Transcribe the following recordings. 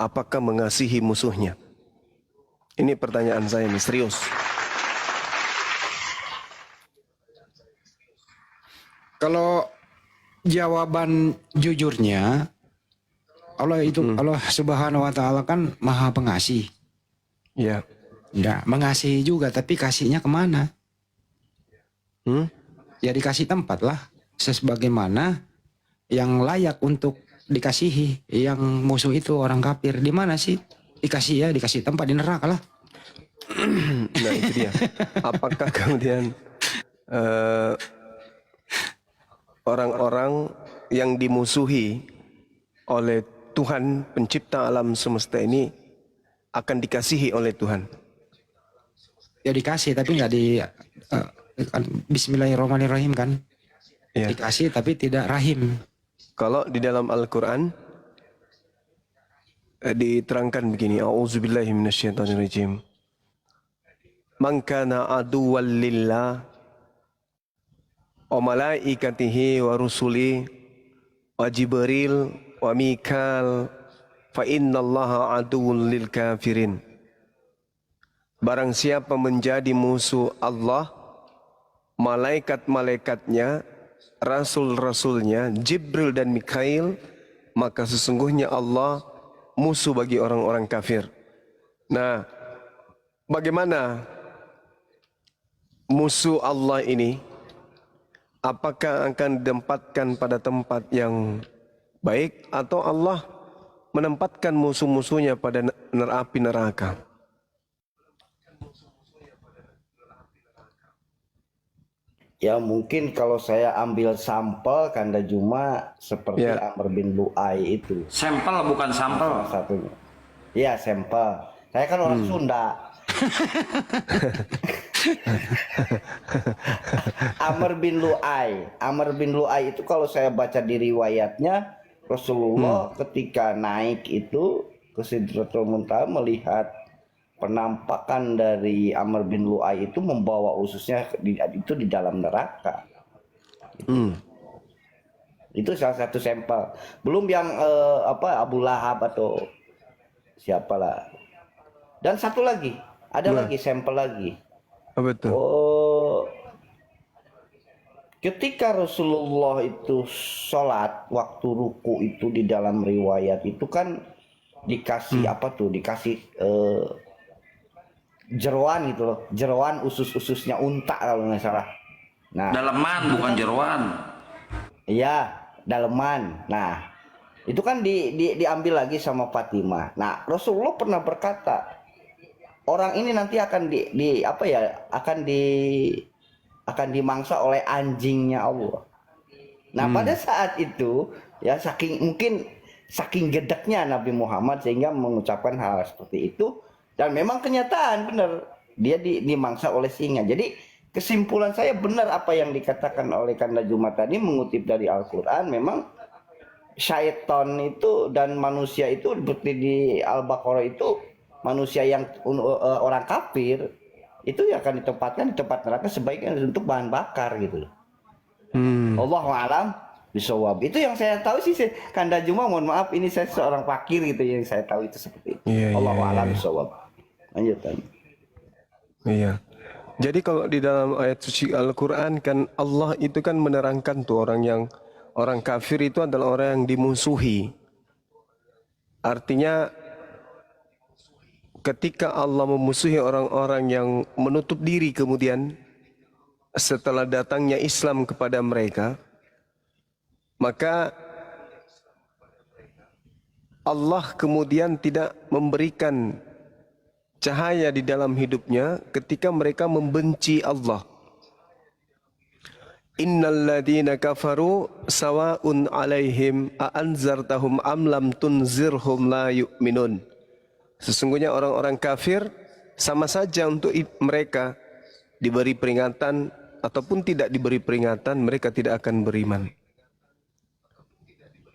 apakah mengasihi musuhnya? Ini pertanyaan saya nih, serius. Kalau jawaban jujurnya, Allah Subhanahu wa taala kan Maha Pengasih. Ya. Enggak, mengasihi juga, tapi kasihnya kemana? Ya dikasih tempat lah, sebagaimana yang layak untuk dikasihi. Yang musuh itu orang kafir, di mana sih? Dikasih tempat di neraka lah. Nah itu dia. Apakah kemudian orang-orang yang dimusuhi oleh Tuhan pencipta alam semesta ini akan dikasihi oleh Tuhan? Ya dikasih, tapi nggak kan Bismillahirrahmanirrahim kan? Ya. Dikasih tapi tidak rahim. Kalau di dalam Al-Quran diterangkan begini, A'udzubillahi minasyaitonirrajim. Man kana aduwwan lillah wa malaikatihi wa rusuli wa Jibril wa Mikal fa innallaha aduwwun lil kafirin. Barang siapa menjadi musuh Allah, malaikat-malaikatnya, rasul-rasulnya, Jibril dan Mikail, maka sesungguhnya Allah musuh bagi orang-orang kafir. Nah, bagaimana musuh Allah ini? Apakah akan ditempatkan pada tempat yang baik atau Allah menempatkan musuh-musuhnya pada api neraka? Ya mungkin kalau saya ambil sampel Kanda Juma seperti Amr bin Lu'ai itu. Sampel bukan sampel. Salah satunya. Iya sampel. Saya kan orang Sunda. Amr bin Lu'ai itu kalau saya baca di riwayatnya, Rasulullah ketika naik itu ke Sidratul Muntaha melihat penampakan dari Amr bin Lu'ai itu membawa ususnya itu di dalam neraka. Itu salah satu sampel. Belum yang Abu Lahab atau siapalah. Dan satu lagi, ada lagi sampel lagi. Betul. Ketika Rasulullah itu sholat waktu ruku itu di dalam riwayat itu kan dikasih dikasih jeroan gitu loh, jeroan usus-ususnya unta kalau nggak salah. Nah, daleman bukan jeroan. Iya, daleman. Nah, itu kan diambil lagi sama Fatimah. Nah, Rasulullah pernah berkata, orang ini nanti akan akan dimangsa oleh anjingnya Allah. Nah, pada saat itu ya saking gedeknya Nabi Muhammad sehingga mengucapkan hal seperti itu. Dan memang kenyataan benar dia dimangsa oleh singa. Jadi kesimpulan saya benar apa yang dikatakan oleh Kanda Juma tadi mengutip dari Al-Quran. Memang syaitan itu dan manusia itu seperti di Al-Baqarah itu manusia yang orang kafir itu ya akan ditempatkan di tempat neraka sebaiknya untuk bahan bakar gitu. Allahu a'lam bishawab. Itu yang saya tahu sih Kanda Juma, mohon maaf ini saya seorang fakir gitu yang saya tahu itu seperti itu. Allahu a'lam bishawab. Lanjutan. Iya. Jadi kalau di dalam ayat suci Al-Quran kan Allah itu kan menerangkan tuh orang kafir itu adalah orang yang dimusuhi. Artinya ketika Allah memusuhi orang-orang yang menutup diri kemudian setelah datangnya Islam kepada mereka, maka Allah kemudian tidak memberikan cahaya di dalam hidupnya ketika mereka membenci Allah. Innal ladzina kafaru sawa'un 'alaihim a anzartahum am lam tunzirhum la yu'minun. Sesungguhnya orang-orang kafir sama saja untuk mereka diberi peringatan ataupun tidak diberi peringatan, mereka tidak akan beriman.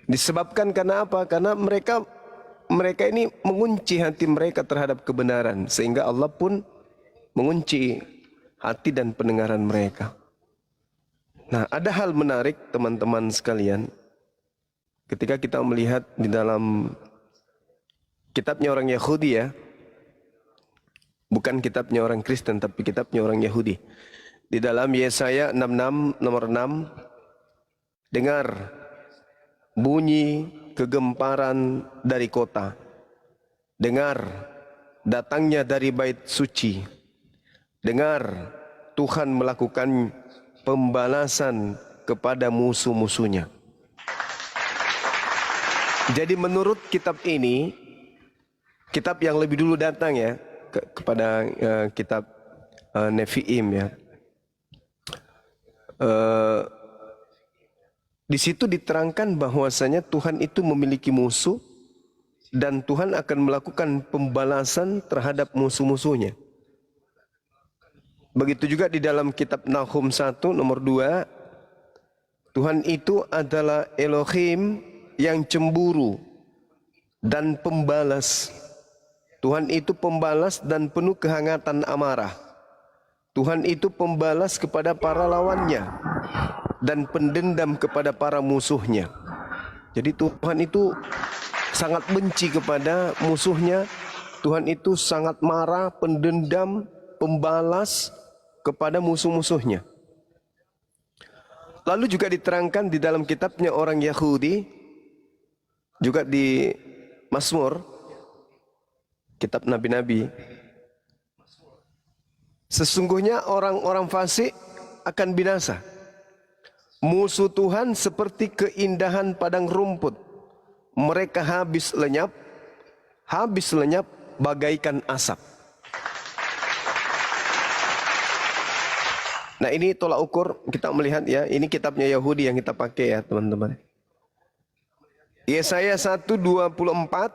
Disebabkan karena apa? Karena mereka ini mengunci hati mereka terhadap kebenaran, sehingga Allah pun mengunci hati dan pendengaran mereka. Nah, ada hal menarik teman-teman sekalian ketika kita melihat di dalam kitabnya orang Yahudi ya. Bukan kitabnya orang Kristen, tapi kitabnya orang Yahudi. Di dalam Yesaya 66 nomor 6, dengar bunyi kegemparan dari kota. Dengar datangnya dari bait suci. Dengar Tuhan melakukan pembalasan kepada musuh-musuhnya. Jadi menurut kitab ini, kitab yang lebih dulu datang ya, kepada kitab Nefiim ya. Di situ diterangkan bahwasanya Tuhan itu memiliki musuh dan Tuhan akan melakukan pembalasan terhadap musuh-musuhnya. Begitu juga di dalam kitab Nahum 1 nomor 2, Tuhan itu adalah Elohim yang cemburu dan pembalas. Tuhan itu pembalas dan penuh kehangatan amarah. Tuhan itu pembalas kepada para lawannya dan pendendam kepada para musuhnya. Jadi Tuhan itu sangat benci kepada musuhnya. Tuhan itu sangat marah, pendendam, pembalas kepada musuh-musuhnya. Lalu juga diterangkan di dalam kitabnya orang Yahudi, juga di Mazmur, kitab nabi-nabi, sesungguhnya orang-orang fasik akan binasa. Musuh Tuhan seperti keindahan padang rumput. Mereka habis lenyap bagaikan asap. Nah ini tolak ukur kita melihat ya, ini kitabnya Yahudi yang kita pakai ya teman-teman. Yesaya 1:24.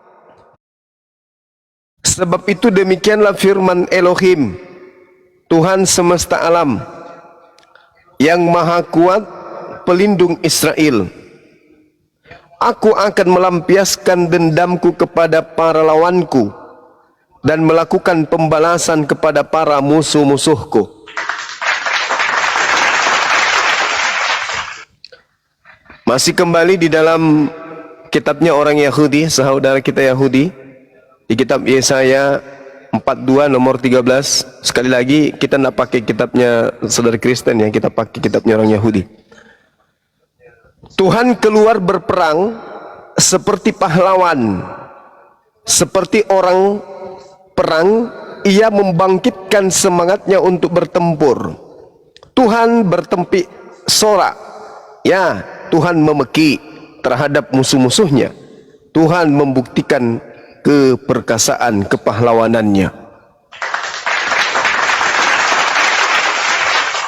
Sebab itu demikianlah firman Elohim, Tuhan semesta alam, yang maha kuat, pelindung Israel. Aku akan melampiaskan dendamku kepada para lawanku dan melakukan pembalasan kepada para musuh-musuhku. Masih kembali di dalam kitabnya orang Yahudi, saudara kita Yahudi, di kitab Yesaya 42 nomor 13. Sekali lagi kita tidak pakai kitabnya saudara Kristen ya, kita pakai kitabnya orang Yahudi. Tuhan keluar berperang seperti pahlawan, seperti orang perang. Ia membangkitkan semangatnya untuk bertempur. Tuhan bertempik sorak, ya, Tuhan memeki terhadap musuh-musuhnya. Tuhan membuktikan keperkasaan kepahlawanannya.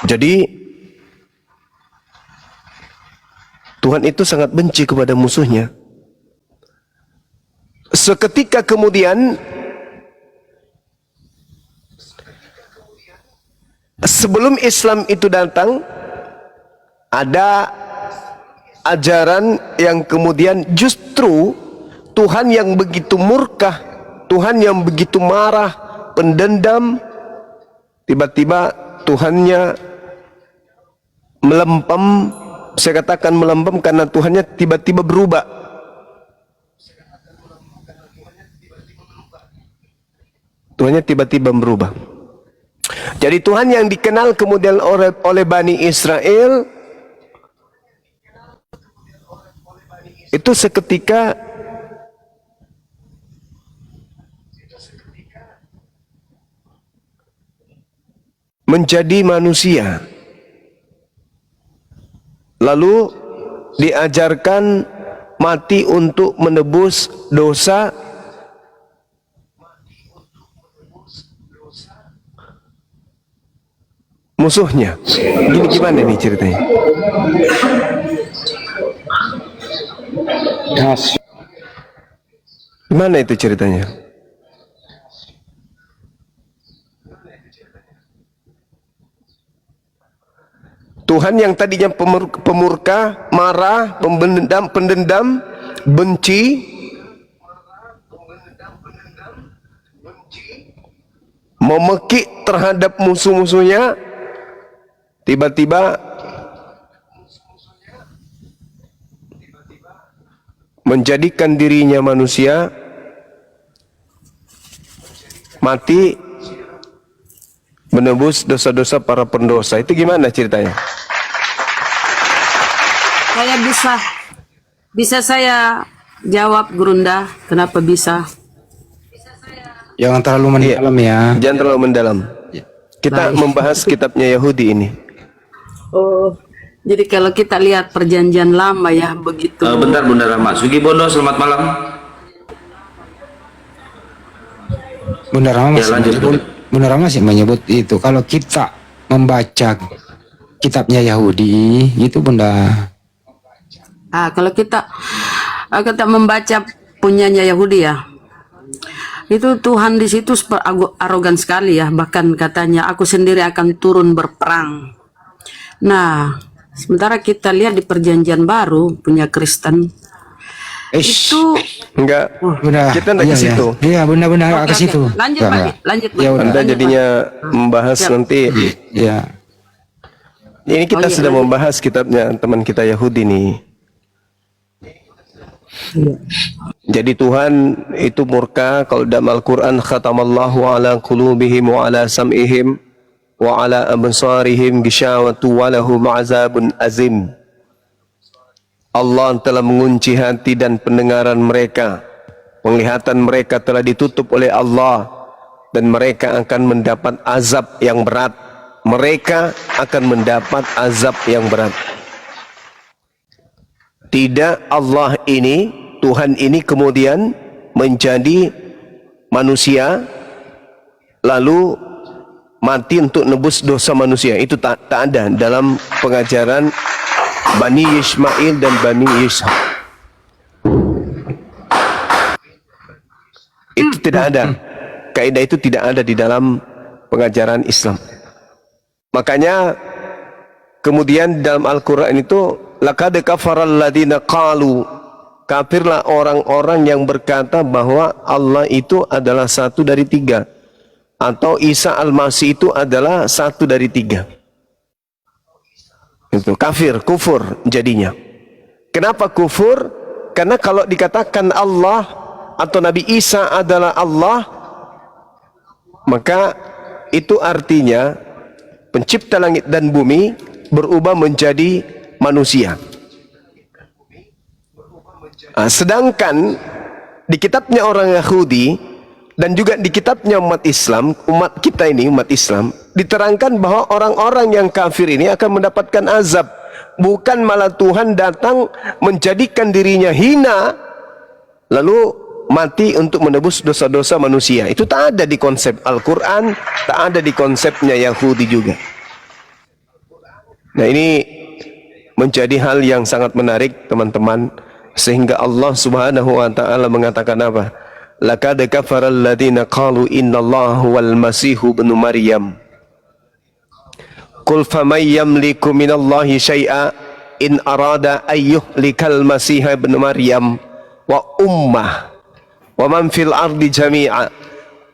Jadi Tuhan itu sangat benci kepada musuhnya. Seketika kemudian, sebelum Islam itu datang, ada ajaran yang kemudian justru Tuhan yang begitu murka, Tuhan yang begitu marah, pendendam, tiba-tiba Tuhannya melempem. Saya katakan melempem karena Tuhannya tiba-tiba berubah. Tuhannya tiba-tiba berubah. Jadi Tuhan yang dikenal kemudian oleh Bani Israel itu seketika menjadi manusia, lalu diajarkan mati untuk menebus dosa musuhnya. Gimana nih ceritanya? Gimana itu ceritanya? Tuhan yang tadinya pemurka, marah, pendendam, benci, memekik terhadap musuh-musuhnya, tiba-tiba menjadikan dirinya manusia mati menebus dosa-dosa para pendosa. Itu gimana ceritanya? Saya bisa saya jawab Gurunda, kenapa bisa? Jangan terlalu mendalam ya. Jangan terlalu mendalam. Kita membahas kitabnya Yahudi ini. Oh, jadi kalau kita lihat perjanjian lama ya begitu. Bentar Bunda Rahma. Sugi Bondo, selamat malam. Bunda Rama Ya, lanjut, Bunda Rama masih menyebut itu. Kalau kita membaca kitabnya Yahudi, gitu Bunda. Kalau kita membaca punyanya Yahudi ya, itu Tuhan di situ arogan sekali ya. Bahkan katanya aku sendiri akan turun berperang. Nah, sementara kita lihat di perjanjian baru punya Kristen itu Enggak, Bunda, kita enggak ke situ. Iya, Bunda ke situ. Lanjut Enggak, Pak, enggak. lanjut Pak. Ya udah. Anda jadinya membahas nanti. Ya. Ini kita sedang membahas kitabnya teman kita Yahudi nih. Jadi Tuhan itu murka kalau dalam Al-Quran khatamallahu ala qulubihim wa ala sam'ihim wa ala absarihim gishawatu wa lahum azabun azim. Allah telah mengunci hati dan pendengaran mereka. Penglihatan mereka telah ditutup oleh Allah dan mereka akan mendapat azab yang berat. Mereka akan mendapat azab yang berat. Tidak Allah ini, Tuhan ini kemudian menjadi manusia lalu mati untuk nebus dosa manusia. Itu tak ada dalam pengajaran Bani Ismail dan Bani Ishaq. Itu tidak ada. Kaidah itu tidak ada di dalam pengajaran Islam. Makanya kemudian dalam Al-Quran itu laqad kafaral ladina qalu, kafirlah orang-orang yang berkata bahwa Allah itu adalah satu dari tiga, atau Isa Al-Masih itu adalah satu dari tiga. Itu kafir, kufur jadinya. Kenapa kufur? Karena kalau dikatakan Allah atau Nabi Isa adalah Allah, maka itu artinya pencipta langit dan bumi berubah menjadi manusia. Sedangkan di kitabnya orang Yahudi dan juga di kitabnya umat Islam, umat kita ini umat Islam, diterangkan bahwa orang-orang yang kafir ini akan mendapatkan azab. Bukan malah Tuhan datang menjadikan dirinya hina lalu mati untuk menebus dosa-dosa manusia. Itu tak ada di konsep Al-Quran, tak ada di konsepnya Yahudi juga. Nah, ini menjadi hal yang sangat menarik teman-teman, sehingga Allah Subhanahu wa taala mengatakan apa? Laqad kafara alladziina qalu innallaha huwal masihu ibnu Maryam. Qul faman yamliku minallahi syai'a in arada ayyuhlikal masiha ibnu Maryam wa ummah wa man fil ardi jami'a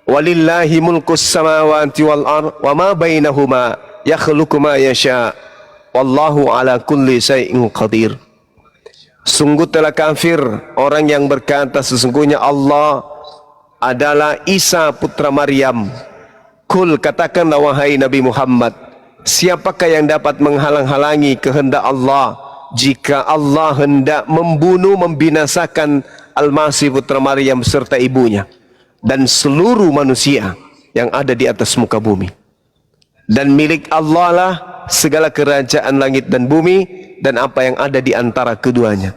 walillahi mulkus samawati wal ard wa ma bainahuma yakhluqu ma yasha wallahu ala kulli syai'in qadir. Sungguh telah kafir orang yang berkata sesungguhnya Allah adalah Isa putra Maryam. Kul, katakanlah wahai Nabi Muhammad, siapakah yang dapat menghalang-halangi kehendak Allah jika Allah hendak membunuh, membinasakan Al-Masih putra Maryam serta ibunya dan seluruh manusia yang ada di atas muka bumi. Dan milik Allah lah segala kerajaan langit dan bumi dan apa yang ada di antara keduanya.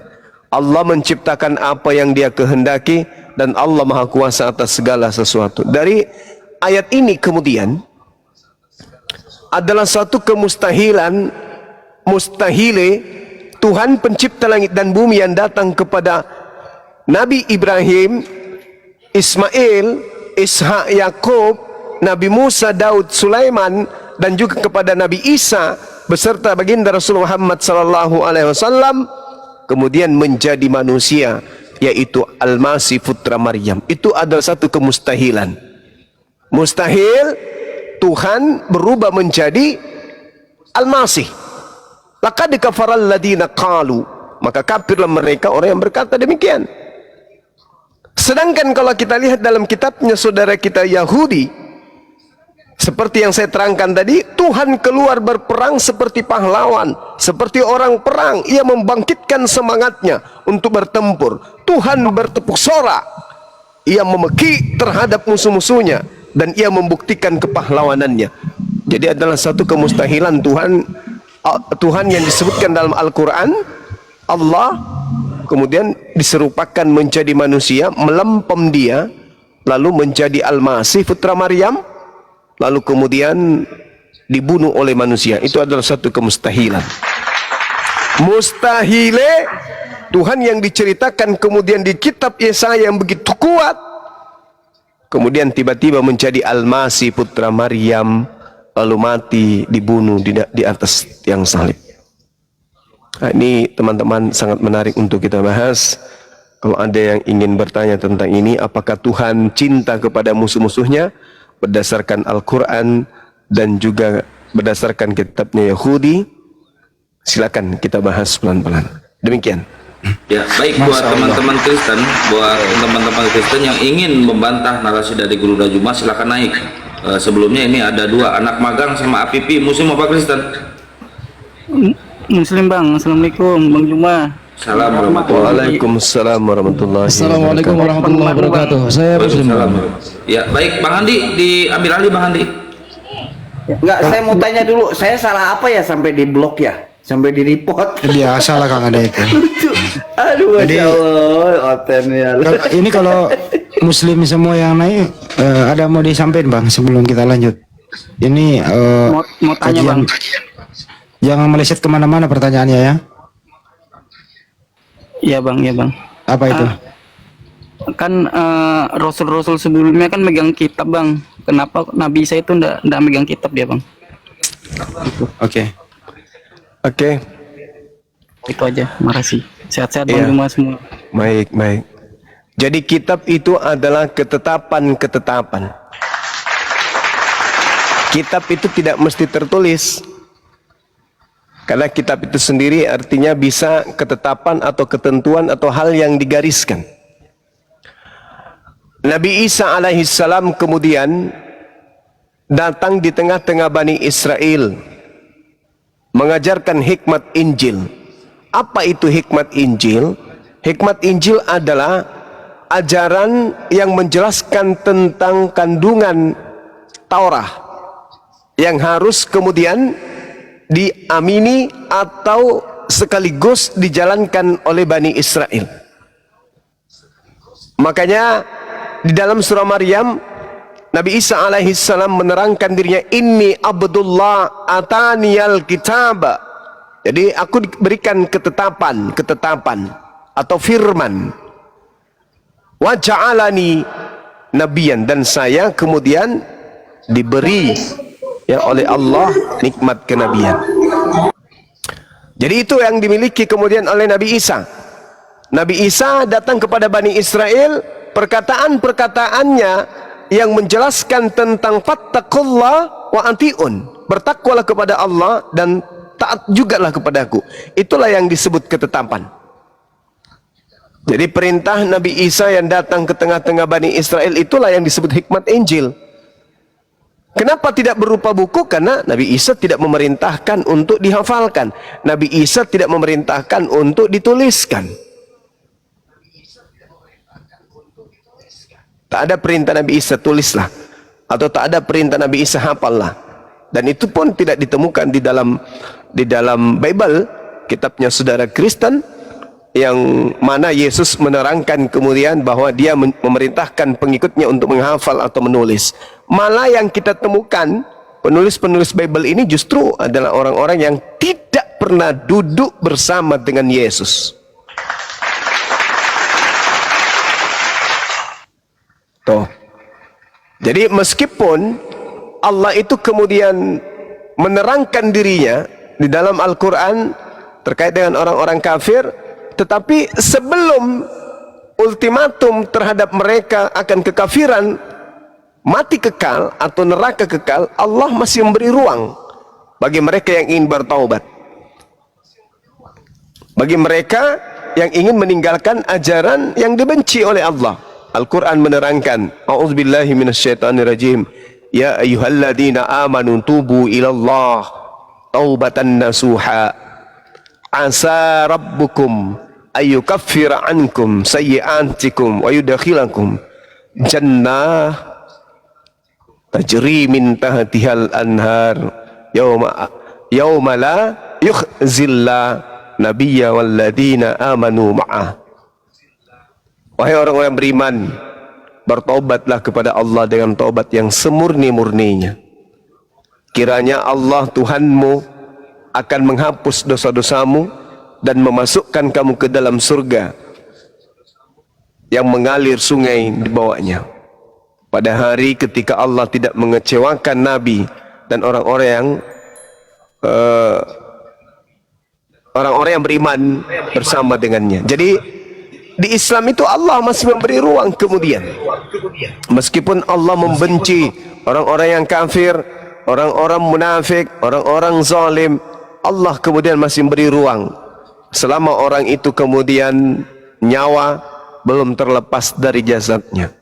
Allah menciptakan apa yang Dia kehendaki dan Allah Maha Kuasa atas segala sesuatu. Dari ayat ini kemudian adalah suatu kemustahilan, mustahile Tuhan pencipta langit dan bumi yang datang kepada Nabi Ibrahim, Ismail, Ishak, Yakub, Nabi Musa, Daud, Sulaiman, dan juga kepada Nabi Isa beserta baginda Rasul Muhammad sallallahu alaihi wasallam, kemudian menjadi manusia, yaitu Al-Masih putra Maryam. Itu adalah satu kemustahilan. Mustahil Tuhan berubah menjadi Al-Masih. Laqad kafaral ladina qalu, maka kafirlah mereka orang yang berkata demikian. Sedangkan kalau kita lihat dalam kitabnya saudara kita Yahudi, seperti yang saya terangkan tadi, Tuhan keluar berperang seperti pahlawan, seperti orang perang. Ia membangkitkan semangatnya untuk bertempur. Tuhan bertepuk sorak, ia memeki terhadap musuh-musuhnya, dan ia membuktikan kepahlawanannya. Jadi adalah satu kemustahilan Tuhan yang disebutkan dalam Al-Quran, Allah kemudian diserupakan menjadi manusia, melempem dia, lalu menjadi Al-Masih putra Maryam, lalu kemudian dibunuh oleh manusia. Itu adalah satu kemustahilan. Mustahile Tuhan yang diceritakan kemudian di kitab Yesaya yang begitu kuat, kemudian tiba-tiba menjadi Al-Masih putra Maryam, lalu mati, dibunuh di atas tiang salib. Nah, ini teman-teman sangat menarik untuk kita bahas. Kalau ada yang ingin bertanya tentang ini, apakah Tuhan cinta kepada musuh-musuhnya berdasarkan Al-Quran dan juga berdasarkan kitabnya Yahudi, silakan kita bahas pelan-pelan. Demikian. Ya, baik buat teman-teman Kristen, buat teman-teman Kristen yang ingin membantah narasi dari Guru Rajuma, silakan naik. Sebelumnya ini ada dua anak magang sama Apipi, Muslim apa Kristen? Muslim bang. Assalamualaikum bang Juma. Salam warahmatullahi Waalaikumsalam warahmatullahi Assalamualaikum warahmatullahi wabarakatuh. Saya Muslim. Ya, baik Bang Handi, diambil alih Bang Handi. Enggak, saya mau tanya dulu, saya salah apa ya sampai di blok ya? Sampai di report? Biasa lah Kang ada itu. Aduh, Masya Allah, oten ya. Ini kalau Muslim semua yang naik, ada mau disampaikan Bang sebelum kita lanjut. Ini Mau tanya bang. Jangan meleset kemana-mana pertanyaannya ya. Iya bang. Apa itu? Kan Rasul-Rasul sebelumnya kan megang kitab bang. Kenapa Nabi Isa itu ndak megang kitab dia bang? Oke. Itu aja. Makasih. Sehat-sehat Iya. bang Juma semua. Baik. Jadi kitab itu adalah ketetapan. Kitab itu tidak mesti tertulis. Karena kitab itu sendiri artinya bisa ketetapan atau ketentuan atau hal yang digariskan. Nabi Isa alaihissalam kemudian datang di tengah-tengah Bani Israel, mengajarkan hikmat Injil. Apa itu hikmat Injil? Hikmat Injil adalah ajaran yang menjelaskan tentang kandungan Taurat yang harus kemudian diamini atau sekaligus dijalankan oleh Bani Israel. Makanya di dalam surah Maryam, Nabi Isa alaihissalam menerangkan dirinya, Inni Abdullah ataniyal kitab. Jadi aku diberikan ketetapan atau firman. Wa ja'alani nabiyan, dan saya kemudian diberi oleh Allah nikmat kenabian. Jadi itu yang dimiliki kemudian oleh Nabi Isa. Nabi Isa datang kepada Bani Israel, perkataan-perkataannya yang menjelaskan tentang fattaqullah wa atiun, bertakwalah kepada Allah dan taat jugalah kepadaku. Itulah yang disebut ketetapan. Jadi perintah Nabi Isa yang datang ke tengah-tengah Bani Israel itulah yang disebut hikmat Injil. Kenapa tidak berupa buku? Karena Nabi Isa tidak memerintahkan untuk dihafalkan. Nabi Isa tidak memerintahkan untuk dituliskan. Tak ada perintah Nabi Isa tulislah, atau tak ada perintah Nabi Isa hafallah. Dan itu pun tidak ditemukan di dalam Bible, kitabnya saudara Kristen, yang mana Yesus menerangkan kemudian bahwa dia memerintahkan pengikutnya untuk menghafal atau menulis. Malah yang kita temukan penulis-penulis Bible ini justru adalah orang-orang yang tidak pernah duduk bersama dengan Yesus. Tuh. Jadi meskipun Allah itu kemudian menerangkan dirinya di dalam Al-Quran terkait dengan orang-orang kafir, tetapi sebelum ultimatum terhadap mereka akan kekafiran, mati kekal atau neraka kekal, Allah masih memberi ruang bagi mereka yang ingin bertaubat, bagi mereka yang ingin meninggalkan ajaran yang dibenci oleh Allah. Al-Quran menerangkan, A'udzubillahi minasyaitonirrajim. Ya ayyuhalladzina amanu tubu ilallah taubatan nasuha. Asa rabbukum ayyukaffira ankum sayyi'atikum wa yudakhilakum jannah tajri min tahtihal anhar yawma la yukhzilla nabiyya walladzina amanu ma'ah. Wahai orang-orang beriman, bertobatlah kepada Allah dengan taubat yang semurni-murninya. Kiranya Allah Tuhanmu akan menghapus dosa-dosamu dan memasukkan kamu ke dalam surga yang mengalir sungai di bawahnya. Pada hari ketika Allah tidak mengecewakan Nabi dan orang-orang yang beriman bersama dengannya. Jadi di Islam itu Allah masih memberi ruang kemudian. Meskipun Allah membenci orang-orang yang kafir, orang-orang munafik, orang-orang zalim, Allah kemudian masih memberi ruang. Selama orang itu kemudian nyawa belum terlepas dari jasadnya.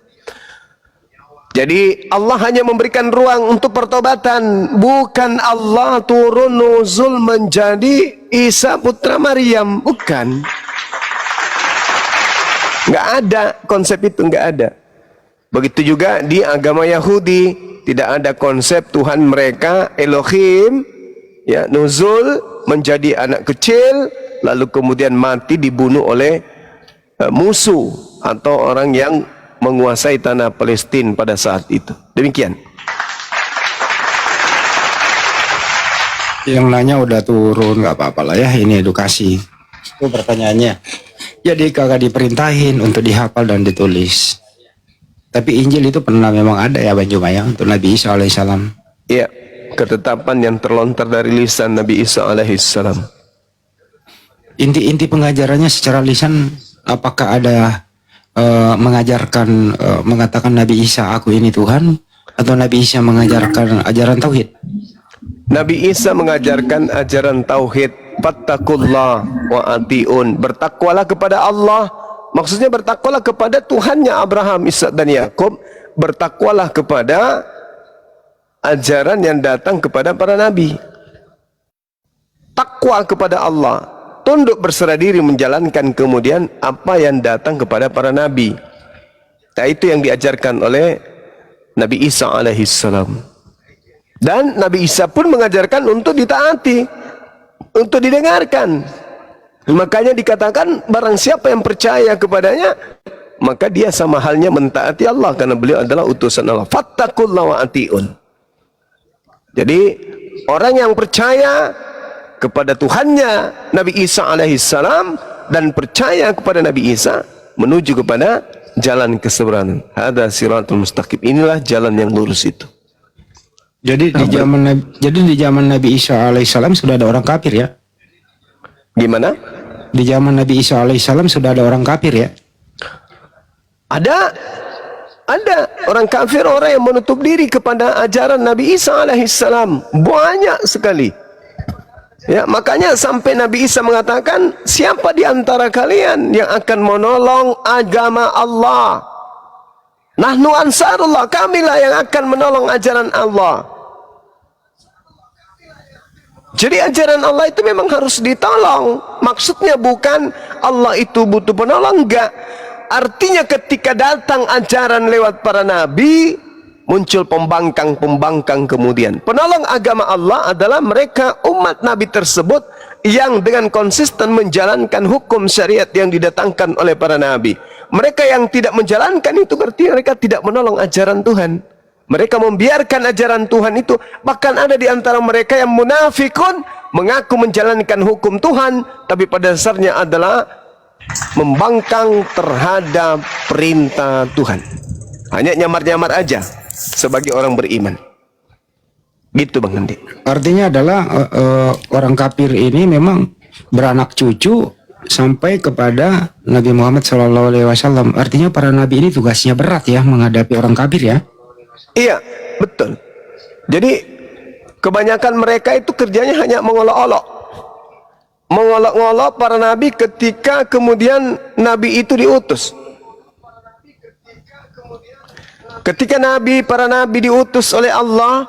Jadi Allah hanya memberikan ruang untuk pertobatan. Bukan Allah turun nuzul menjadi Isa putra Maryam. Bukan. Nggak ada konsep itu, nggak ada. Begitu juga di agama Yahudi, tidak ada konsep Tuhan mereka Elohim ya nuzul menjadi anak kecil lalu kemudian mati dibunuh oleh musuh atau orang yang menguasai tanah Palestina pada saat itu. Demikian. Yang nanya udah turun, nggak apa-apa lah ya, ini edukasi. Itu pertanyaannya. Jadi kagak diperintahin untuk dihafal dan ditulis. Tapi Injil itu pernah memang ada ya Bang Juma ya, untuk Nabi Isa alaihissalam. Iya, ketetapan yang terlontar dari lisan Nabi Isa alaihissalam. Inti-inti pengajarannya secara lisan, apakah ada mengajarkan, mengatakan Nabi Isa aku ini Tuhan, atau Nabi Isa mengajarkan ajaran tauhid? Nabi Isa mengajarkan ajaran tauhid. Fattakullah wa atiun. Bertakwalah kepada Allah. Maksudnya bertakwalah kepada Tuhannya Abraham, Ishak dan Yakub. Bertakwalah kepada ajaran yang datang kepada para nabi. Takwa kepada Allah, tunduk berserah diri menjalankan kemudian apa yang datang kepada para nabi. Nah, itu yang diajarkan oleh Nabi Isa alaihissalam. Dan Nabi Isa pun mengajarkan untuk ditaati, untuk didengarkan. Makanya dikatakan barang siapa yang percaya kepadanya, maka dia sama halnya mentaati Allah, karena beliau adalah utusan Allah. Fattakullah wa atiun. Jadi orang yang percaya kepada Tuhannya Nabi Isa alaihissalam dan percaya kepada Nabi Isa menuju kepada jalan keseberang. Hada siratul mustaqim. Inilah jalan yang lurus itu. Jadi di zaman Nabi Isa alaihissalam sudah ada orang kafir ya? Gimana? Di zaman Nabi Isa alaihissalam sudah ada orang kafir ya? Ada orang kafir, orang yang menutup diri kepada ajaran Nabi Isa alaihissalam. Banyak sekali. Ya, makanya sampai Nabi Isa mengatakan, siapa di antara kalian yang akan menolong agama Allah? Nahnu ansarullah, kamilah yang akan menolong ajaran Allah. Jadi ajaran Allah itu memang harus ditolong. Maksudnya bukan Allah itu butuh penolong, enggak. Artinya ketika datang ajaran lewat para nabi, muncul pembangkang-pembangkang kemudian. Penolong agama Allah adalah mereka umat nabi tersebut yang dengan konsisten menjalankan hukum syariat yang didatangkan oleh para nabi. Mereka yang tidak menjalankan itu berarti mereka tidak menolong ajaran Tuhan. Mereka membiarkan ajaran Tuhan itu. Bahkan ada di antara mereka yang munafikun, mengaku menjalankan hukum Tuhan, tapi pada dasarnya adalah membangkang terhadap perintah Tuhan. Hanya nyamar-nyamar aja sebagai orang beriman. Gitu Bang Andi. Artinya adalah orang kafir ini memang beranak cucu sampai kepada Nabi Muhammad SAW. Artinya para nabi ini tugasnya berat ya menghadapi orang kafir ya. Iya, betul. Jadi kebanyakan mereka itu kerjanya hanya mengolok-olok. Mengolok-olok para nabi ketika kemudian nabi itu diutus. Ketika para nabi diutus oleh Allah,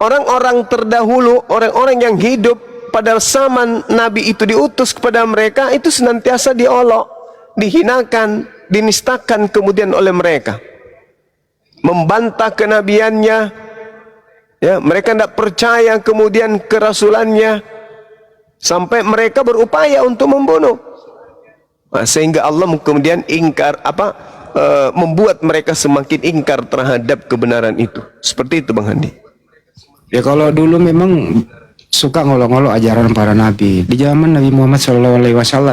orang-orang terdahulu, orang-orang yang hidup pada zaman nabi itu diutus kepada mereka, itu senantiasa diolok, dihinakan, dinistakan kemudian oleh mereka, membantah kenabiannya, ya, mereka tidak percaya kemudian kerasulannya, sampai mereka berupaya untuk membunuh. Nah, sehingga Allah kemudian membuat mereka semakin ingkar terhadap kebenaran itu. Seperti itu Bang Handi. Ya kalau dulu memang suka ngolok-ngolok ajaran para nabi. Di zaman Nabi Muhammad SAW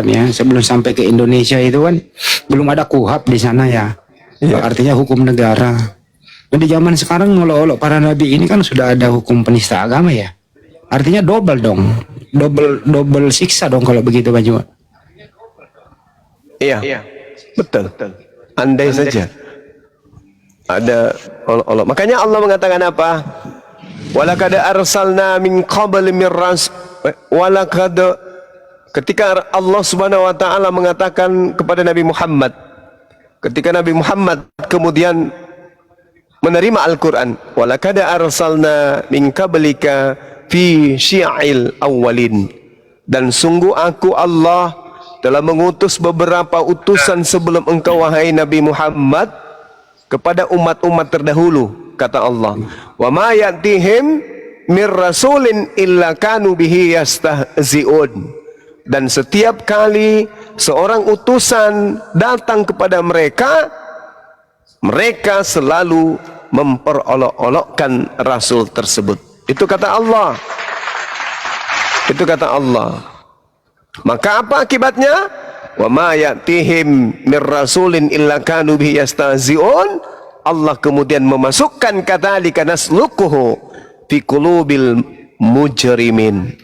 ya, sebelum sampai ke Indonesia itu kan belum ada KUHP di sana ya. Artinya hukum negara. Dan di zaman sekarang ngolok-ngolok para nabi ini kan sudah ada hukum penista agama ya. Artinya double dong. Double siksa dong kalau begitu Bang Juma. Iya. Betul. Andai saja ada olok-olok. Makanya Allah mengatakan apa? Walaqad arsalna min qabli min rasul. Ketika Allah Subhanahu wa taala mengatakan kepada Nabi Muhammad, ketika Nabi Muhammad kemudian menerima Al-Qur'an, walaqad arsalna min qablika fi syi'il awwalin. Dan sungguh aku Allah telah mengutus beberapa utusan sebelum engkau wahai Nabi Muhammad kepada umat-umat terdahulu, kata Allah. Wa ma ya'tihim mir rasulin illa kanu bihi yastahzi'un. Dan setiap kali seorang utusan datang kepada mereka, mereka selalu memperolok-olokkan rasul tersebut. Itu kata Allah. Itu kata Allah. Maka apa akibatnya? Wa ma ya'tihim mir rasulin illa kanu bihi yastahzi'un. Allah kemudian memasukkan kadzalika nasluquhu fi qulubil mujrimin.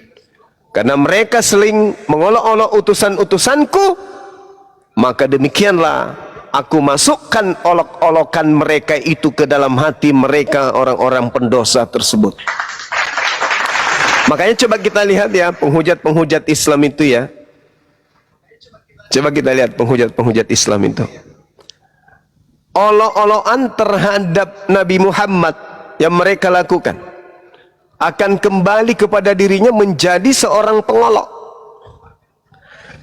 Karena mereka seling mengolok-olok utusan-utusanku, maka demikianlah aku masukkan olok-olokan mereka itu ke dalam hati mereka, orang-orang pendosa tersebut. Makanya coba kita lihat ya penghujat-penghujat Islam itu ya. Coba kita lihat penghujat-penghujat Islam itu. Olok-olokan terhadap Nabi Muhammad yang mereka lakukan akan kembali kepada dirinya menjadi seorang pengolok.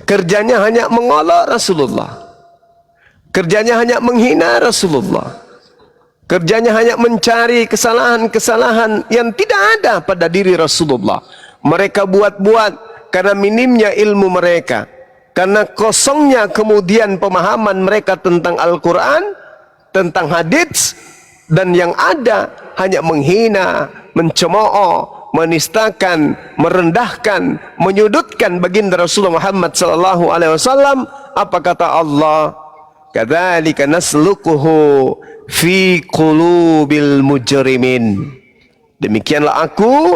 Kerjanya hanya mengolok Rasulullah. Kerjanya hanya menghina Rasulullah. Kerjanya hanya mencari kesalahan-kesalahan yang tidak ada pada diri Rasulullah. Mereka buat-buat karena minimnya ilmu mereka, karena kosongnya kemudian pemahaman mereka tentang Al-Quran, tentang hadits, dan yang ada hanya menghina, mencemooh, menistakan, merendahkan, menyudutkan baginda Rasulullah Muhammad SAW. Apa kata Allah? Kadzalika nasluquhu fi qulubil mujrimin. Demikianlah aku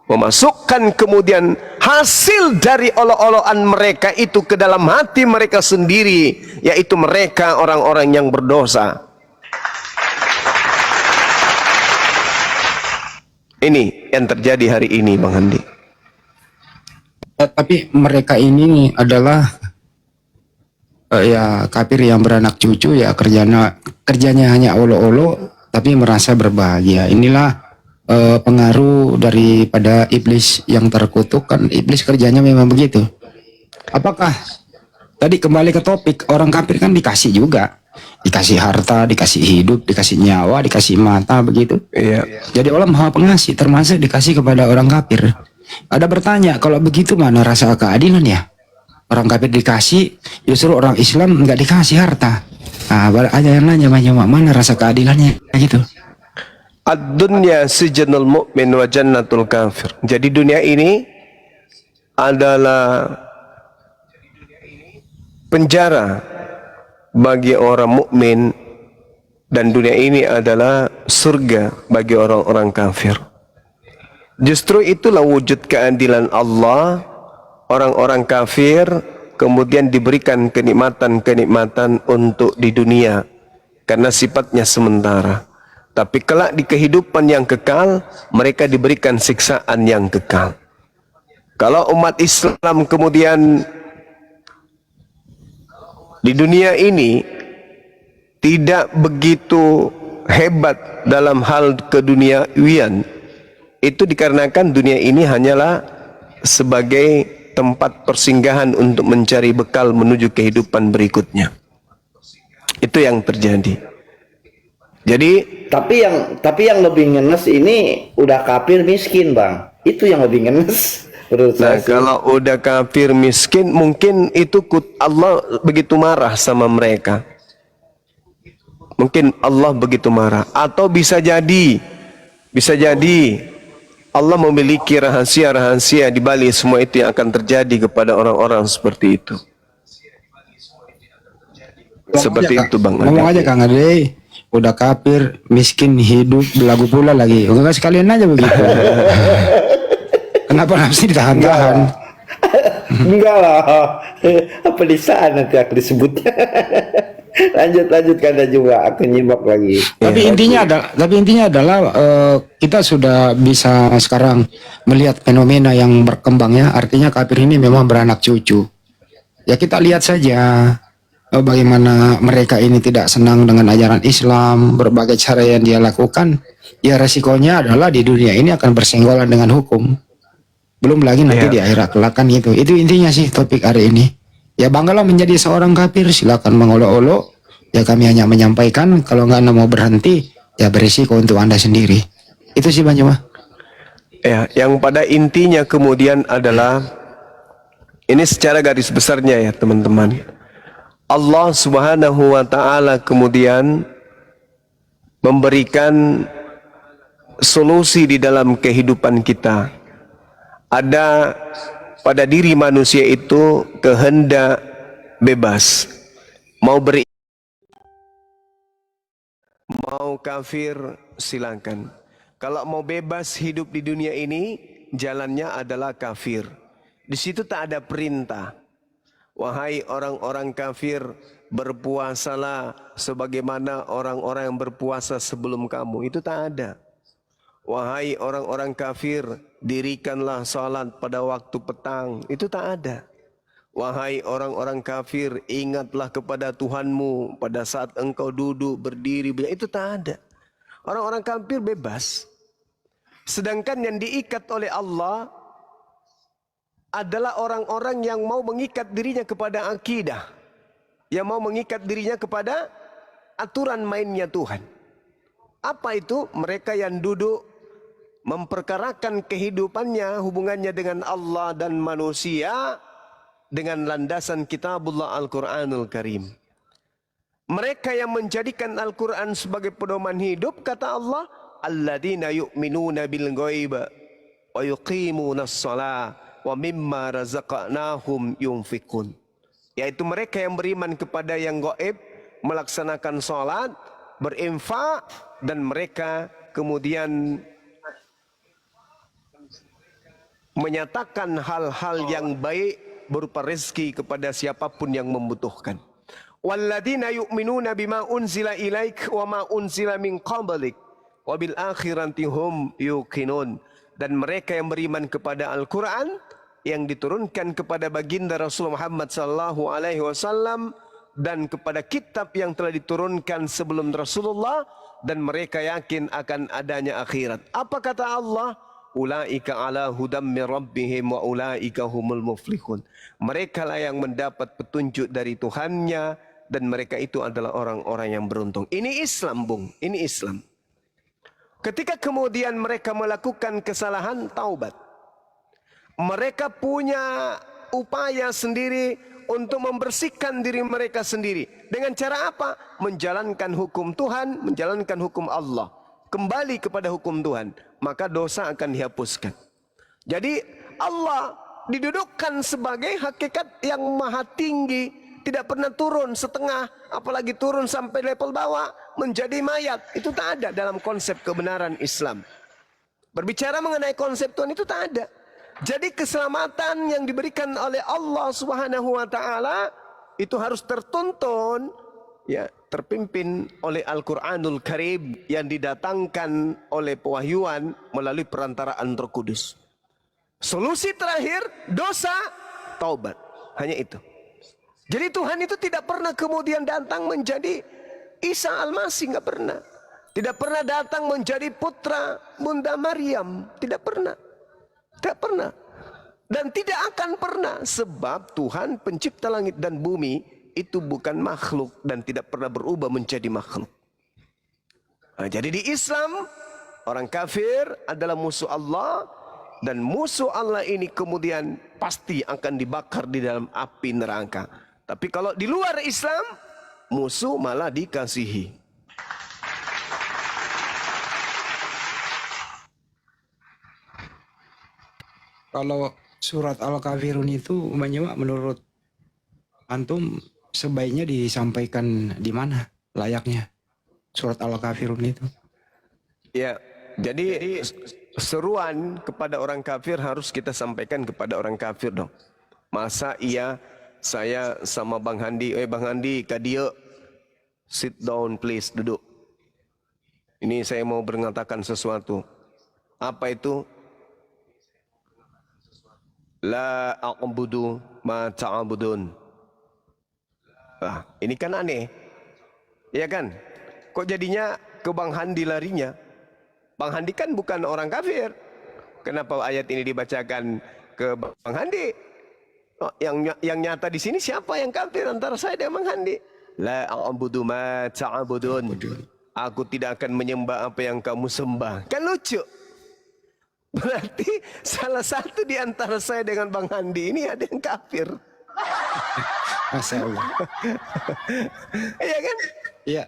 memasukkan kemudian hasil dari olok-olokan mereka itu ke dalam hati mereka sendiri, yaitu mereka orang-orang yang berdosa. Ini yang terjadi hari ini Bang Handi. Tapi mereka ini adalah ya kafir yang beranak cucu ya, kerjanya hanya olo-olo tapi merasa berbahagia. Inilah pengaruh daripada iblis yang terkutuk, kan iblis kerjanya memang begitu. Apakah tadi kembali ke topik, orang kafir kan dikasih juga, dikasih harta, dikasih hidup, dikasih nyawa, dikasih mata begitu. Iya. Jadi Allah Maha Pengasih, termasuk dikasih kepada orang kafir. Ada bertanya, kalau begitu mana rasa keadilan ya? Orang kafir dikasih, justru orang Islam nggak dikasih harta. Nah, ada yang nanya, mana rasa keadilannya gitu. Ad-dunya sijnul mu'min wa jannatul kafir. Jadi dunia ini adalah penjara bagi orang mukmin, dan dunia ini adalah surga bagi orang-orang kafir. Justru itulah wujud keadilan Allah. Orang-orang kafir kemudian diberikan kenikmatan-kenikmatan untuk di dunia karena sifatnya sementara. Tapi kelak di kehidupan yang kekal, mereka diberikan siksaan yang kekal. Kalau umat Islam kemudian di dunia ini tidak begitu hebat dalam hal keduniawian itu dikarenakan dunia ini hanyalah sebagai tempat persinggahan untuk mencari bekal menuju kehidupan berikutnya. Itu yang terjadi. Jadi Tapi yang lebih ngenes ini udah kafir miskin, Bang. Itu yang lebih ngenes. Menurut nah, saya sih. kalau udah kafir miskin, mungkin itu Allah begitu marah sama mereka. Mungkin Allah begitu marah. Atau bisa jadi Allah memiliki rahasia-rahasia di balik semua itu yang akan terjadi kepada orang-orang seperti itu. Seperti itu, Bang. Ngomong aja Kang Ade, udah kafir, miskin, hidup, belagu pula lagi. Enggak sekalian aja begitu. Kenapa nafsi ditahan-tahan? Enggak lah. Apa lisaan nanti aku disebutnya. lanjut karena juga aku nyimak lagi. Tapi intinya adalah kita sudah bisa sekarang melihat fenomena yang berkembang ya. Artinya kafir ini memang beranak cucu. Ya kita lihat saja bagaimana mereka ini tidak senang dengan ajaran Islam, berbagai cara yang dia lakukan. Ya resikonya adalah di dunia ini akan bersenggolan dengan hukum. Belum lagi nanti di akhirat kelak kan itu. Itu intinya sih topik hari ini. Ya banggalah menjadi seorang kafir, silakan mengolok-olok. Ya kami hanya menyampaikan, kalau nggak Anda mau berhenti, ya berisiko untuk Anda sendiri. Itu sih Bang Juma. Ya, yang pada intinya kemudian adalah ini secara garis besarnya ya teman-teman. Allah Subhanahu wa taala kemudian memberikan solusi di dalam kehidupan kita. Ada pada diri manusia itu kehendak bebas. Mau kafir silakan. Kalau mau bebas hidup di dunia ini, jalannya adalah kafir. Di situ tak ada perintah. Wahai orang-orang kafir, berpuasalah sebagaimana orang-orang yang berpuasa sebelum kamu. Itu tak ada. Wahai orang-orang kafir, dirikanlah salat pada waktu petang. Itu tak ada. Wahai orang-orang kafir, ingatlah kepada Tuhanmu pada saat engkau duduk, berdiri. Itu tak ada. Orang-orang kafir bebas. Sedangkan yang diikat oleh Allah adalah orang-orang yang mau mengikat dirinya kepada akidah. Yang mau mengikat dirinya kepada aturan mainnya Tuhan. Apa itu? Mereka yang duduk memperkarakan kehidupannya, hubungannya dengan Allah dan manusia dengan landasan kitabullah Al-Quranul Karim. Mereka yang menjadikan Al-Quran sebagai pedoman hidup, kata Allah, alladzina yu'minuna bil ghaib wa yuqimuna as-salah wa mimma razaqnahum yunfikun. Yaitu mereka yang beriman kepada yang gaib, melaksanakan salat, berinfak, dan mereka kemudian menyatakan hal-hal yang baik berupa rezeki kepada siapapun yang membutuhkan. Walladzina yu'minuna bima unzila ilaik wa ma unzila min qablik wa bil akhirati hum yuqinun. Dan mereka yang beriman kepada Al-Quran yang diturunkan kepada baginda Rasul Muhammad sallallahu alaihi wasallam dan kepada kitab yang telah diturunkan sebelum Rasulullah, dan mereka yakin akan adanya akhirat. Apa kata Allah? Ulaika ala hudam min rabbihim wa ulaika humul muflihun. Mereka lah yang mendapat petunjuk dari Tuhannya, dan mereka itu adalah orang-orang yang beruntung. Ini Islam, Bung. Ini Islam. Ketika kemudian mereka melakukan kesalahan, taubat. Mereka punya upaya sendiri untuk membersihkan diri mereka sendiri. Dengan cara apa? Menjalankan hukum Tuhan, menjalankan hukum Allah. Kembali kepada hukum Tuhan, maka dosa akan dihapuskan. Jadi Allah didudukkan sebagai hakikat yang maha tinggi, tidak pernah turun setengah, apalagi turun sampai level bawah menjadi mayat. Itu tak ada dalam konsep kebenaran Islam. Berbicara mengenai konsep Tuhan itu tak ada. Jadi keselamatan yang diberikan oleh Allah Subhanahu wa taala itu harus tertuntun, ya, terpimpin oleh Al-Quranul Karim yang didatangkan oleh pewahyuan melalui perantaraan Roh Kudus. Solusi terakhir, dosa, taubat. Hanya itu. Jadi Tuhan itu tidak pernah kemudian datang menjadi Isa Al-Masih, nggak pernah. Tidak pernah datang menjadi putra Bunda Maryam. Tidak pernah. Tidak pernah. Dan tidak akan pernah. Sebab Tuhan pencipta langit dan bumi itu bukan makhluk dan tidak pernah berubah menjadi makhluk. Nah, jadi di Islam, orang kafir adalah musuh Allah. Dan musuh Allah ini kemudian pasti akan dibakar di dalam api neraka. Tapi kalau di luar Islam, musuh malah dikasihi. Kalau surat Al-Kafirun itu menurut antum sebaiknya disampaikan di mana layaknya surat Al-Kafirun itu? Ya, jadi seruan kepada orang kafir harus kita sampaikan kepada orang kafir dong. Masa iya saya sama Bang Handi, Bang Handi, kadia, sit down please, duduk. Ini saya mau mengatakan sesuatu. Apa itu? La a'budu ma ta'budun. Ini kan aneh. Ya kan? Kok jadinya ke Bang Handi larinya? Bang Handi kan bukan orang kafir. Kenapa ayat ini dibacakan ke Bang Handi? Oh, yang nyata di sini siapa yang kafir antara saya dan Bang Handi? La a'budu ma ta'budun. Aku tidak akan menyembah apa yang kamu sembah. Kan lucu. Berarti salah satu di antara saya dengan Bang Handi ini ada yang kafir. Masya Allah. Iya kan? Iya.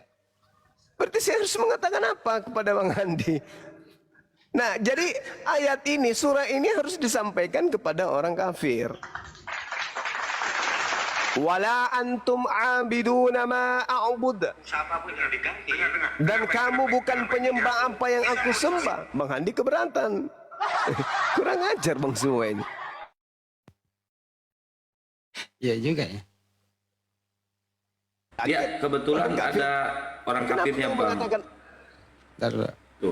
Berarti saya harus mengatakan apa kepada Bang Handi? Nah, jadi ayat ini, surah ini harus disampaikan kepada orang kafir. Wala antum abiduna ma a'bud. Dan kamu bukan penyembah apa yang aku sembah. Bang Handi keberatan. Kurang ajar Bang semua ini. Iya juga ya. Ya, kebetulan ada orang kafirnya Bang. Tuh.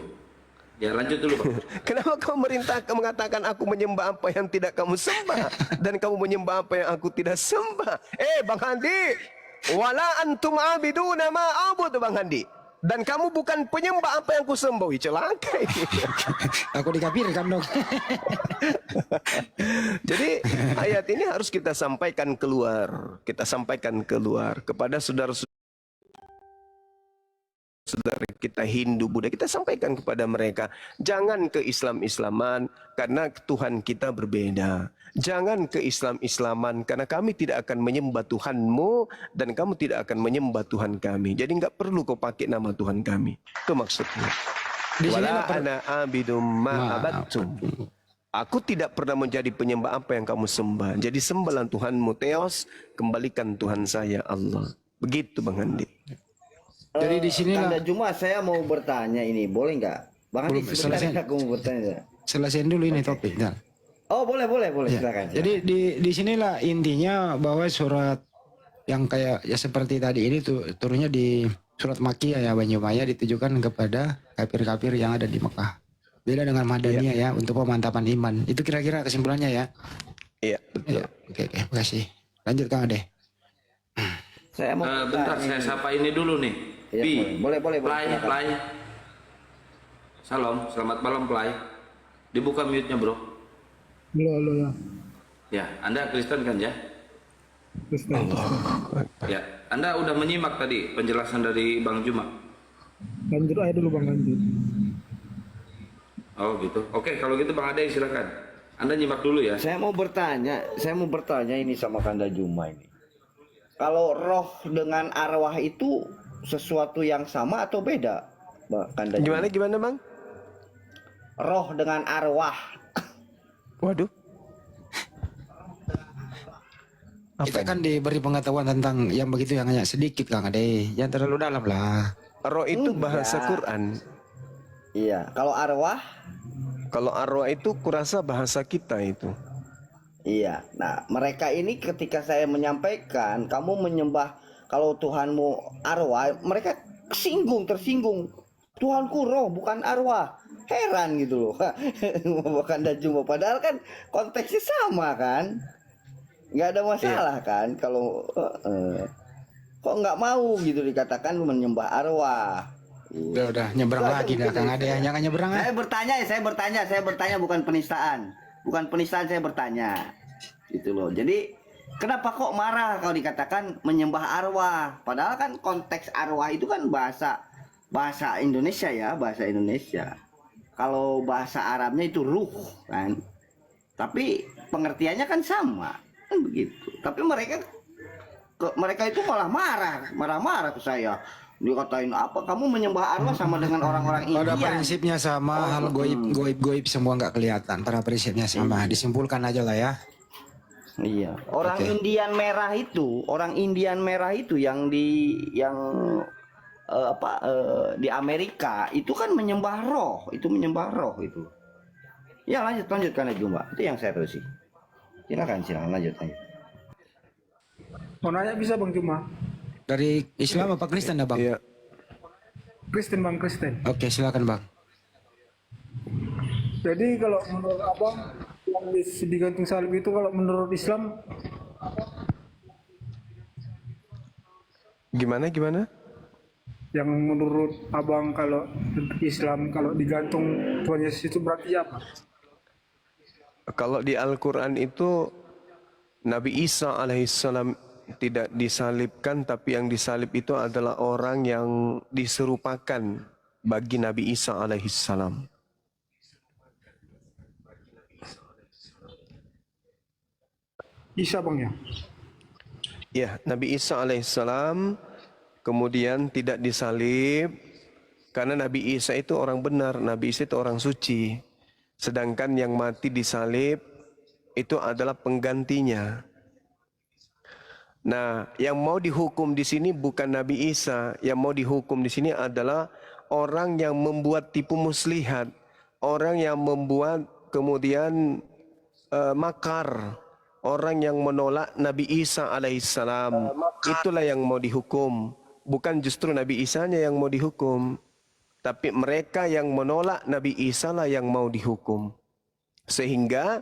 Ya lanjut dulu Bang. Kenapa kau mengatakan aku menyembah apa yang tidak kamu sembah dan kamu menyembah apa yang aku tidak sembah? Bang Handi, wala antum abiduna ma a'bud Bang Handi. Dan kamu bukan penyembah apa yang ku sembah. Celaka ini. Aku dikafirkan dong. Jadi ayat ini harus kita sampaikan keluar. Kita sampaikan keluar kepada saudara-saudara kita Hindu, Buddha, kita sampaikan kepada mereka, jangan ke Islam-Islaman karena Tuhan kita berbeda. Jangan ke Islam-Islaman karena kami tidak akan menyembah Tuhanmu dan kamu tidak akan menyembah Tuhan kami. Jadi nggak perlu kau pakai nama Tuhan kami. Itu maksudnya. Wala ana abidum ma abattum. Aku tidak pernah menjadi penyembah apa yang kamu sembah. Jadi sembahlah Tuhanmu, Theos, kembalikan Tuhan saya Allah. Begitu Bang Handi. Jadi di sini Tanda Jumat saya mau bertanya ini, boleh nggak? Bang Handi, sebentar aku mau bertanya. Selesaiin dulu ini topik. Nah. Oh boleh Ya. silakan. Jadi di sinilah intinya bahwa surat yang kayak ya seperti tadi ini turunnya di surat Makkiyah ya Banyu Maya ditujukan kepada kafir-kafir yang ada di Mekah. Beda dengan Madaniyah ya untuk pemantapan iman. Itu kira-kira kesimpulannya ya. Iya, betul. Ya, oke, makasih. Lanjut Kang Ade. Saya mau Bentar saya sapa ini dulu nih. Ya, Pi, boleh. Play. Salam, selamat malam Play. Dibuka mute-nya bro. Halo. Ya, Anda Kristen kan ya? Kristen. Ya, Anda udah menyimak tadi penjelasan dari Bang Juma. Lanjut aja dulu Bang, lanjut. Oh gitu. Oke, kalau gitu Bang Ade silakan. Anda nyimak dulu ya. Saya mau bertanya ini sama Kanda Juma ini. Kalau roh dengan arwah itu sesuatu yang sama atau beda, Bang Kanda Juma? Gimana Bang? Roh dengan arwah. Waduh. Kita kan diberi pengetahuan tentang yang begitu yang hanya sedikit Kang Ade. Jangan terlalu dalam lah. Roh itu bahasa Quran. Iya, kalau arwah? Kalau arwah itu kurasa bahasa kita itu. Iya. Nah, mereka ini ketika saya menyampaikan kamu menyembah kalau Tuhanmu arwah, mereka tersinggung. Tuhanku roh bukan arwah. Heran gitu loh. Bukan Juma. Padahal kan konteksnya sama kan. Nggak ada masalah kan kalau kok nggak mau gitu dikatakan menyembah arwah. Udah nyebrang lagi dah Kang Ade, jangan nyebrang ah. Saya bertanya bukan penistaan. Bukan penistaan, saya bertanya. Gitu loh. Jadi kenapa kok marah kalau dikatakan menyembah arwah? Padahal kan konteks arwah itu kan bahasa Indonesia ya, bahasa Indonesia. Kalau bahasa Arabnya itu ruh kan. Tapi pengertiannya kan sama. Kan begitu. Tapi mereka itu malah marah ke saya. Dikatain apa, kamu menyembah arwah sama dengan orang-orang India. Pada prinsipnya sama, hal goib semua nggak kelihatan. Pada prinsipnya sama, disimpulkan aja lah ya. Iya. Orang Indian merah itu yang di Amerika itu kan menyembah roh itu. Ya lanjutkan aja Mbak. Itu yang saya tahu sih. Silakan lanjut. Mau nanya bisa Bang Juma? Dari Islam apa Kristen dah Bang? Iya. Kristen Bang, Kristen. Oke, silakan Bang. Jadi kalau menurut Abang yang digantung salib itu kalau menurut Islam Gimana? yang menurut Abang kalau Islam kalau digantung Tuhan Yesus itu berarti apa? Kalau di Al-Quran itu Nabi Isa alaihissalam tidak disalibkan, tapi yang disalib itu adalah orang yang diserupakan bagi Nabi Isa alaihissalam. Isa Bang ya? Ya, Nabi Isa alaihissalam kemudian tidak disalib karena Nabi Isa itu orang benar, Nabi Isa itu orang suci. Sedangkan yang mati disalib itu adalah penggantinya. Nah, yang mau dihukum di sini bukan Nabi Isa, yang mau dihukum di sini adalah orang yang membuat tipu muslihat, orang yang membuat kemudian makar, orang yang menolak Nabi Isa alaihissalam. Itulah yang mau dihukum, bukan justru Nabi Isanya yang mau dihukum, tapi mereka yang menolak Nabi Isa lah yang mau dihukum. Sehingga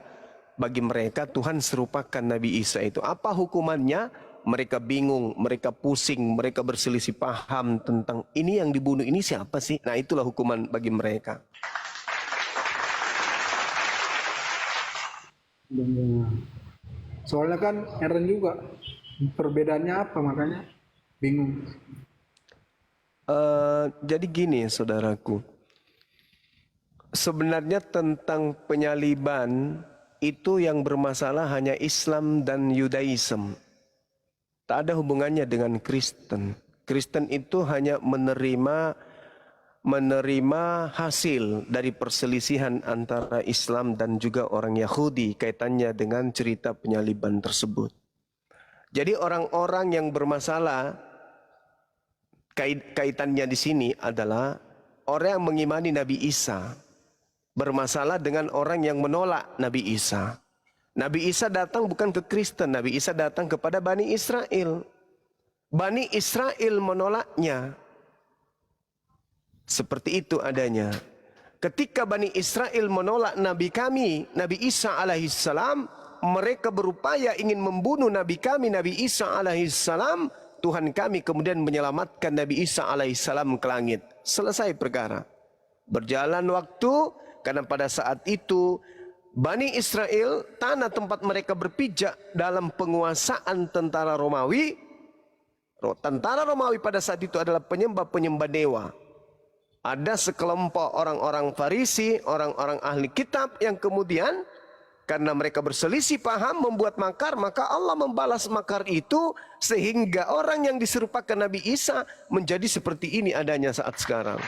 bagi mereka Tuhan serupakan Nabi Isa itu. Apa hukumannya? Mereka bingung, mereka pusing, mereka berselisih paham tentang ini yang dibunuh ini siapa sih? Nah, itulah hukuman bagi mereka. Soalnya kan heran juga perbedaannya apa, makanya bingung. Jadi gini saudaraku, sebenarnya tentang penyaliban itu yang bermasalah hanya Islam dan Yudaism. Tak ada hubungannya dengan Kristen. Kristen itu hanya menerima hasil dari perselisihan antara Islam dan juga orang Yahudi kaitannya dengan cerita penyaliban tersebut. Jadi orang-orang yang bermasalah kaitannya di sini adalah orang yang mengimani Nabi Isa bermasalah dengan orang yang menolak Nabi Isa. Nabi Isa datang bukan ke Kristen, Nabi Isa datang kepada Bani Israel. Bani Israel menolaknya. Seperti itu adanya. Ketika Bani Israel menolak Nabi kami, Nabi Isa alaihissalam, mereka berupaya ingin membunuh Nabi kami, Nabi Isa alaihissalam. Tuhan kami kemudian menyelamatkan Nabi Isa alaihissalam ke langit. Selesai perkara. Berjalan waktu, karena pada saat itu Bani Israel, tanah tempat mereka berpijak dalam penguasaan tentara Romawi. Tentara Romawi pada saat itu adalah penyembah-penyembah dewa. Ada sekelompok orang-orang Farisi, orang-orang ahli kitab yang kemudian karena mereka berselisih paham membuat makar, maka Allah membalas makar itu sehingga orang yang diserupakan Nabi Isa menjadi seperti ini adanya saat sekarang.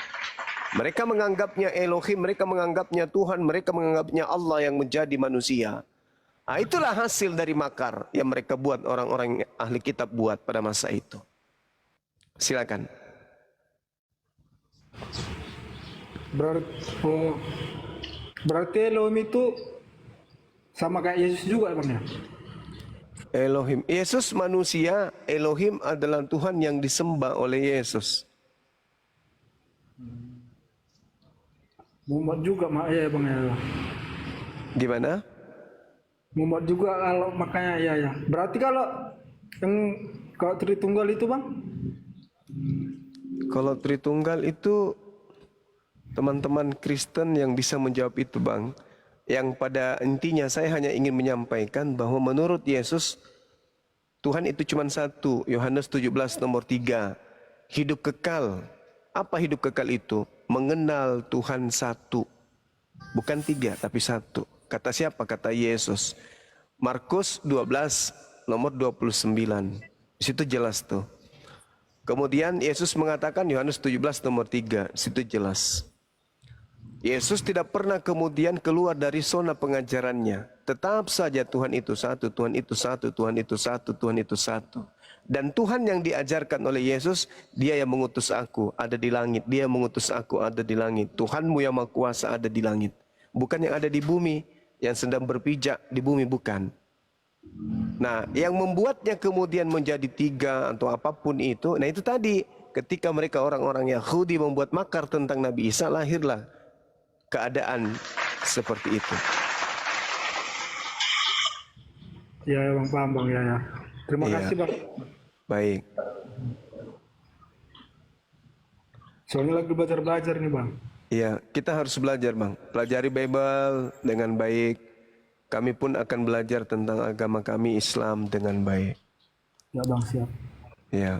Mereka menganggapnya Elohim, mereka menganggapnya Tuhan, mereka menganggapnya Allah yang menjadi manusia. Nah, itulah hasil dari makar yang mereka buat, orang-orang ahli kitab buat pada masa itu. Silakan. Berarti Elohim itu sama kayak Yesus juga Bang ya? Elohim, Yesus manusia, Elohim adalah Tuhan yang disembah oleh Yesus. Muhammad juga ya Bang ya. Gimana? Muhammad juga kalau makanya ya. Berarti kalau yang Tritunggal itu Bang? Kalau Tritunggal itu teman-teman Kristen yang bisa menjawab itu, Bang. Yang pada intinya saya hanya ingin menyampaikan bahwa menurut Yesus Tuhan itu cuma satu. Yohanes 17 nomor 3. Hidup kekal. Apa hidup kekal itu? Mengenal Tuhan satu. Bukan 3 tapi 1. Kata siapa? Kata Yesus. Markus 12 nomor 29. Di situ jelas tuh. Kemudian Yesus mengatakan Yohanes 17 nomor 3, situ jelas. Yesus tidak pernah kemudian keluar dari zona pengajarannya. Tetap saja Tuhan itu satu, Tuhan itu satu, Tuhan itu satu, Tuhan itu satu. Dan Tuhan yang diajarkan oleh Yesus, Dia yang mengutus aku ada di langit, Dia yang mengutus aku ada di langit. Tuhanmu yang Maha Kuasa ada di langit. Bukan yang ada di bumi, yang sedang berpijak di bumi, bukan. Nah, yang membuatnya kemudian menjadi 3 atau apapun itu, nah itu tadi, ketika mereka orang-orang Yahudi membuat makar tentang Nabi Isa, lahirlah keadaan seperti itu. Ya Bang, paham Bang, ya. Terima Iya. kasih Bang. Baik. Soalnya lagi belajar nih Bang. Ya, kita harus belajar, Bang. Pelajari Bible dengan baik. Kami pun akan belajar tentang agama kami Islam dengan baik. Ya Bang, siap. Ya.